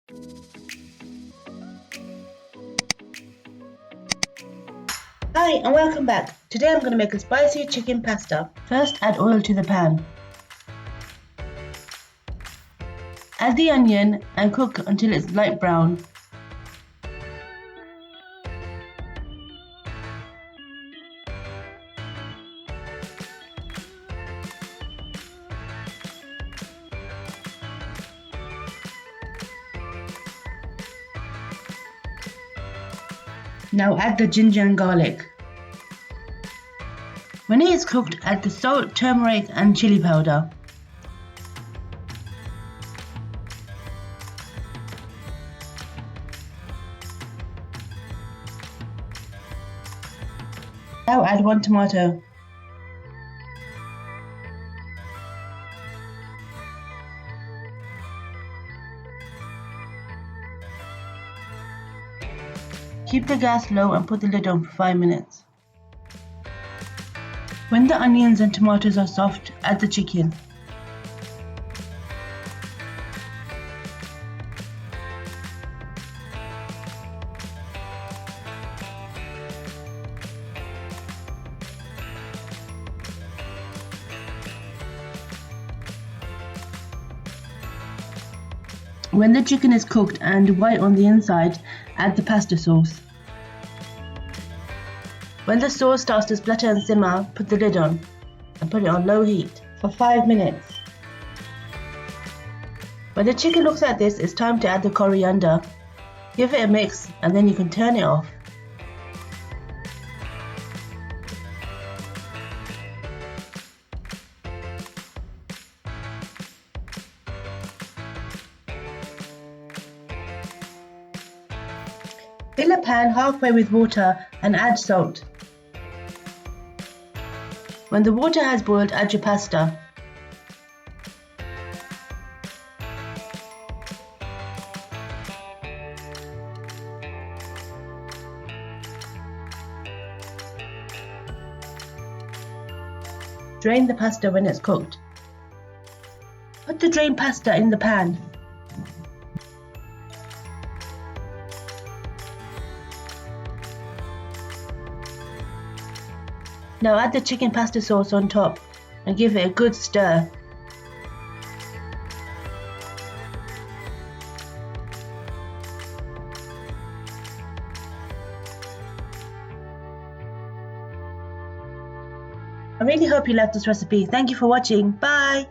Hi and welcome back. Today I'm going to make a spicy chicken pasta. First, add oil to the pan. Add the onion and cook until it's light brown. Now add the ginger and garlic. When it is cooked, add the salt, turmeric and chili powder. Now add 1 tomato. Keep the gas low and put the lid on for 5 minutes. When the onions and tomatoes are soft, add the chicken. When the chicken is cooked and white on the inside, add the pasta sauce. When the sauce starts to splutter and simmer, put the lid on and put it on low heat for 5 minutes. When the chicken looks like this, it's time to add the coriander. Give it a mix and then you can turn it off. Fill a pan halfway with water and add salt. When the water has boiled, add your pasta. Drain the pasta when it's cooked. Put the drained pasta in the pan. Now add the chicken pasta sauce on top and give it a good stir. I really hope you liked this recipe. Thank you for watching. Bye!